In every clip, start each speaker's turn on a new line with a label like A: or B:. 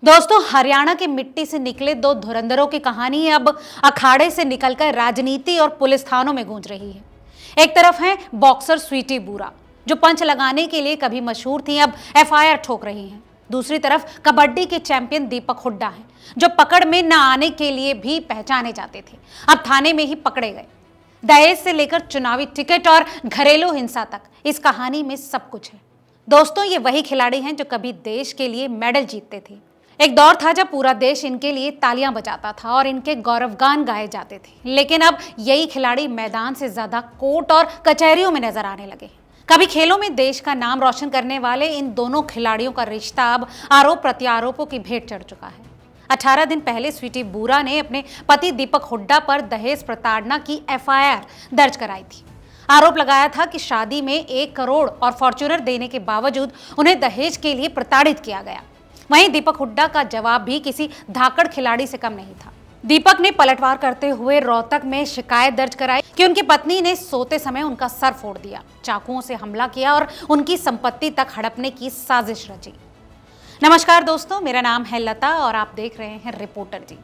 A: दोस्तों, हरियाणा की मिट्टी से निकले दो धुरंधरों की कहानी अब अखाड़े से निकलकर राजनीति और पुलिस थानों में गूंज रही है। एक तरफ है बॉक्सर स्वीटी बूरा, जो पंच लगाने के लिए कभी मशहूर थी, अब एफआईआर ठोक रही हैं। दूसरी तरफ कबड्डी के चैंपियन दीपक हुड्डा हैं, जो पकड़ में न आने के लिए भी पहचाने जाते थे, अब थाने में ही पकड़े गए। दहेज से लेकर चुनावी टिकट और घरेलू हिंसा तक इस कहानी में सब कुछ है। दोस्तों, ये वही खिलाड़ी हैं जो कभी देश के लिए मेडल जीतते थे। एक दौर था जब पूरा देश इनके लिए तालियां बजाता था और इनके गौरवगान गाए जाते थे, लेकिन अब यही खिलाड़ी मैदान से ज्यादा कोर्ट और कचहरियों में नजर आने लगे। कभी खेलों में देश का नाम रोशन करने वाले इन दोनों खिलाड़ियों का रिश्ता अब आरोप प्रत्यारोपों की भेंट चढ़ चुका है। 18 दिन पहले स्वीटी बूरा ने अपने पति दीपक हुड्डा पर दहेज प्रताड़ना की एफआईआर दर्ज कराई थी। आरोप लगाया था कि शादी में 1 करोड़ और फॉर्च्यूनर देने के बावजूद उन्हें दहेज के लिए प्रताड़ित किया गया। वहीं दीपक हुड्डा का जवाब भी किसी धाकड़ खिलाड़ी से कम नहीं था। दीपक ने पलटवार करते हुए रोहतक में शिकायत दर्ज कराई कि उनकी पत्नी ने सोते समय उनका सर फोड़ दिया, चाकुओं से हमला किया और उनकी संपत्ति तक हड़पने की साजिश रची। नमस्कार दोस्तों, मेरा नाम है लता और आप देख रहे हैं रिपोर्टर जी।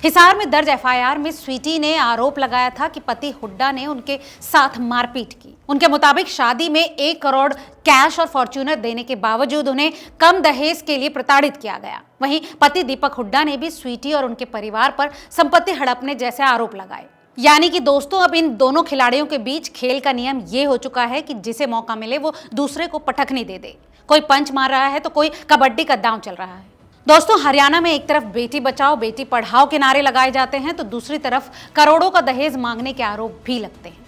A: हिसार में दर्ज एफआईआर में स्वीटी ने आरोप लगाया था कि पति हुड्डा ने उनके साथ मारपीट की। उनके मुताबिक शादी में 1 करोड़ कैश और फॉर्च्यूनर देने के बावजूद उन्हें कम दहेज के लिए प्रताड़ित किया गया। वहीं पति दीपक हुड्डा ने भी स्वीटी और उनके परिवार पर संपत्ति हड़पने जैसे आरोप लगाए। यानी कि दोस्तों, अब इन दोनों खिलाड़ियों के बीच खेल का नियम ये हो चुका है कि जिसे मौका मिले वो दूसरे को पटखनी दे दे। कोई पंच मार रहा है तो कोई कबड्डी का दांव चल रहा है। दोस्तों, हरियाणा में एक तरफ बेटी बचाओ बेटी पढ़ाओ के नारे लगाए जाते हैं तो दूसरी तरफ करोड़ों का दहेज मांगने के आरोप भी लगते हैं।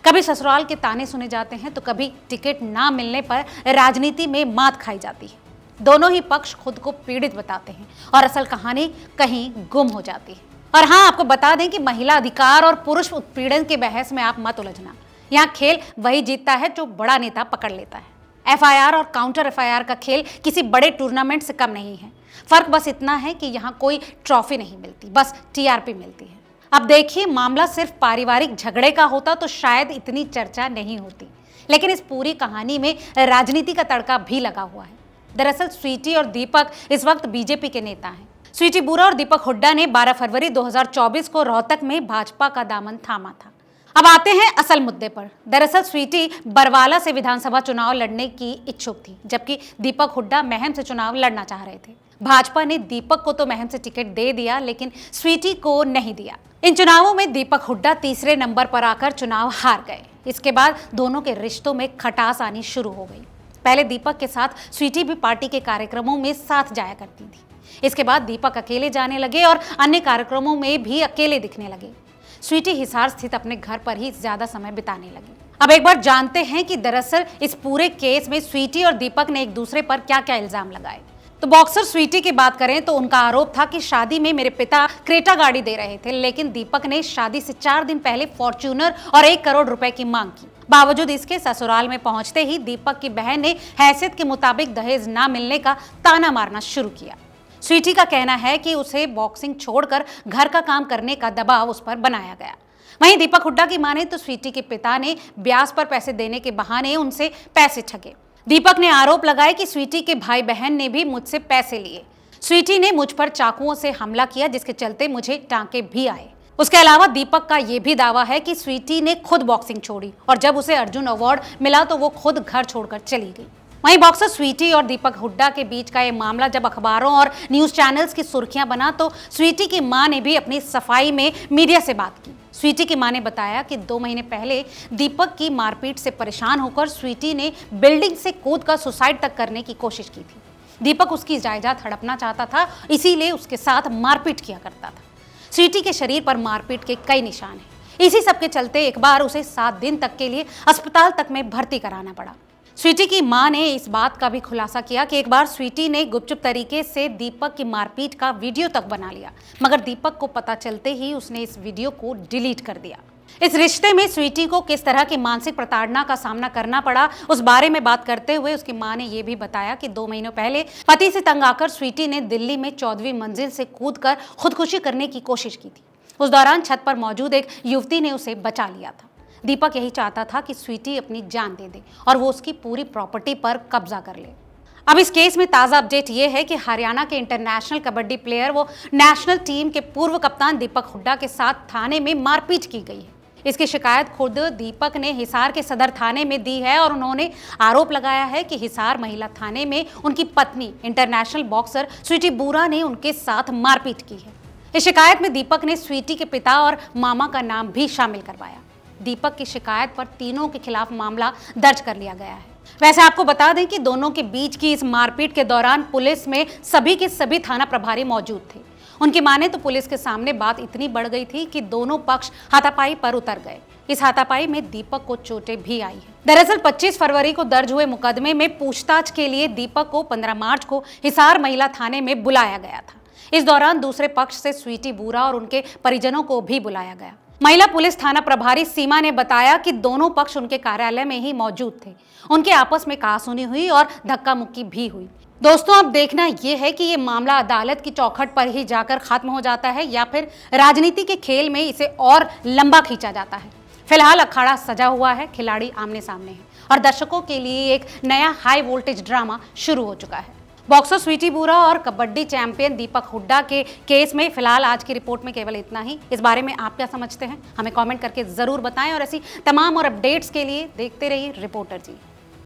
A: कभी ससुराल के ताने सुने जाते हैं तो कभी टिकट ना मिलने पर राजनीति में मात खाई जाती है। दोनों ही पक्ष खुद को पीड़ित बताते हैं और असल कहानी कहीं गुम हो जाती है। और हाँ, आपको बता दें कि महिला अधिकार और पुरुष उत्पीड़न के बहस में आप मत उलझना। यहाँ खेल वही जीतता है जो बड़ा नेता पकड़ लेता है। एफआईआर और काउंटर एफआईआर का खेल किसी बड़े टूर्नामेंट से कम नहीं है। फर्क बस इतना है कि यहाँ कोई ट्रॉफी नहीं मिलती, बस टीआरपी मिलती है। अब देखिए, मामला सिर्फ पारिवारिक झगड़े का होता तो शायद इतनी चर्चा नहीं होती, लेकिन इस पूरी कहानी में राजनीति का तड़का भी लगा हुआ है। दरअसल स्वीटी और दीपक इस वक्त बीजेपी के नेता हैं। स्वीटी बूरा और दीपक हुड्डा ने 12 फरवरी 2024 को रोहतक में भाजपा का दामन थामा था। अब आते हैं असल मुद्दे पर। दरअसल स्वीटी बरवाला से विधानसभा चुनाव लड़ने की इच्छुक थी, जबकि दीपक हुड्डा महम से चुनाव लड़ना चाह रहे थे। भाजपा ने दीपक को तो महम से टिकट दे दिया, लेकिन स्वीटी को नहीं दिया। इन चुनावों में दीपक हुड्डा तीसरे नंबर पर आकर चुनाव हार गए। इसके बाद दोनों के रिश्तों में खटास आनी शुरू हो गई। पहले दीपक के साथ स्वीटी भी पार्टी के कार्यक्रमों में साथ जाया करती थी। इसके बाद दीपक अकेले जाने लगे और अन्य कार्यक्रमों में भी अकेले दिखने लगे। स्वीटी हिसार स्थित अपने घर पर ही ज्यादा समय बिताने लगी। अब एक बार जानते हैं कि दरअसल इस पूरे केस में स्वीटी और दीपक ने एक दूसरे पर क्या क्या इल्जाम लगाए। तो बॉक्सर स्वीटी की बात करें तो उनका आरोप था कि शादी में मेरे पिता क्रेटा गाड़ी दे रहे थे, लेकिन दीपक ने शादी से 4 दिन पहले फॉर्च्यूनर और 1 करोड़ रुपए की मांग की। बावजूद इसके ससुराल में पहुंचते ही दीपक की बहन ने हैसियत के मुताबिक दहेज ना मिलने का ताना मारना शुरू किया। स्वीटी का कहना है कि उसे बॉक्सिंग छोड़कर घर का काम करने का दबाव उस पर बनाया गया। वहीं दीपक हुड्डा की माने तो स्वीटी के पिता ने ब्याज पर पैसे देने के बहाने उनसे पैसे ठगे। दीपक ने आरोप लगाया कि स्वीटी के भाई बहन ने भी मुझसे पैसे लिए। स्वीटी ने मुझ पर चाकुओं से हमला किया, जिसके चलते मुझे टांके भी आए। उसके अलावा दीपक का यह भी दावा है कि स्वीटी ने खुद बॉक्सिंग छोड़ी और जब उसे अर्जुन अवार्ड मिला तो वो खुद घर छोड़कर चली गई। वहीं बॉक्सर स्वीटी और दीपक हुड्डा के बीच का ये मामला जब अखबारों और न्यूज चैनल्स की सुर्खियां बना तो स्वीटी की मां ने भी अपनी सफाई में मीडिया से बात की। स्वीटी की मां ने बताया कि 2 महीने पहले दीपक की मारपीट से परेशान होकर स्वीटी ने बिल्डिंग से कूदकर सुसाइड तक करने की कोशिश की थी। दीपक उसकी जायदाद हड़पना चाहता था, इसीलिए उसके साथ मारपीट किया करता था। स्वीटी के शरीर पर मारपीट के कई निशान हैं। इसी सब के चलते एक बार उसे 7 दिन तक के लिए अस्पताल तक में भर्ती कराना पड़ा। स्वीटी की मां ने इस बात का भी खुलासा किया कि एक बार स्वीटी ने गुपचुप तरीके से दीपक की मारपीट का वीडियो तक बना लिया, मगर दीपक को पता चलते ही उसने इस वीडियो को डिलीट कर दिया। इस रिश्ते में स्वीटी को किस तरह की मानसिक प्रताड़ना का सामना करना पड़ा, उस बारे में बात करते हुए उसकी मां ने यह भी बताया कि 2 महीनों पहले पति से तंग आकर स्वीटी ने दिल्ली में 14वीं मंजिल से कूदकर खुदकुशी करने की कोशिश की थी। उस दौरान छत पर मौजूद एक युवती ने उसे बचा लिया था। दीपक यही चाहता था कि स्वीटी अपनी जान दे दे और वो उसकी पूरी प्रॉपर्टी पर कब्जा कर ले। अब इस केस में ताजा अपडेट ये है कि हरियाणा के इंटरनेशनल कबड्डी प्लेयर वो नेशनल टीम के पूर्व कप्तान दीपक हुड्डा के साथ थाने में मारपीट की गई है। इसकी शिकायत खुद दीपक ने हिसार के सदर थाने में दी है और उन्होंने आरोप लगाया है कि हिसार महिला थाने में उनकी पत्नी इंटरनेशनल बॉक्सर स्वीटी बुरा ने उनके साथ मारपीट की है। इस शिकायत में दीपक ने स्वीटी के पिता और मामा का नाम भी शामिल करवाया। दीपक की शिकायत पर तीनों के खिलाफ मामला दर्ज कर लिया गया है। वैसे आपको बता दें कि दोनों के बीच की इस मारपीट के दौरान पुलिस में सभी के सभी थाना प्रभारी मौजूद थे। उनकी माने तो पुलिस के सामने बात इतनी बढ़ गई थी कि दोनों पक्ष हाथापाई पर उतर गए। इस हाथापाई में दीपक को चोटें भी आई हैं। दरअसल 25 फरवरी को दर्ज हुए मुकदमे में पूछताछ के लिए दीपक को 15 मार्च को हिसार महिला थाने में बुलाया गया था। इस दौरान दूसरे पक्ष से स्वीटी बुरा और उनके परिजनों को भी बुलाया गया। महिला पुलिस थाना प्रभारी सीमा ने बताया कि दोनों पक्ष उनके कार्यालय में ही मौजूद थे। उनके आपस में कहासुनी हुई और धक्का मुक्की भी हुई। दोस्तों, अब देखना यह है कि ये मामला अदालत की चौखट पर ही जाकर खत्म हो जाता है या फिर राजनीति के खेल में इसे और लंबा खींचा जाता है। फिलहाल अखाड़ा सजा हुआ है, खिलाड़ी आमने सामने हैं और दर्शकों के लिए एक नया हाई वोल्टेज ड्रामा शुरू हो चुका है। बॉक्सर स्वीटी बुरा और कबड्डी चैंपियन दीपक हुड्डा के केस में फिलहाल आज की रिपोर्ट में केवल इतना ही। इस बारे में आप क्या समझते हैं, हमें कमेंट करके जरूर बताएं और ऐसी तमाम और अपडेट्स के लिए देखते रहिए रिपोर्टर जी।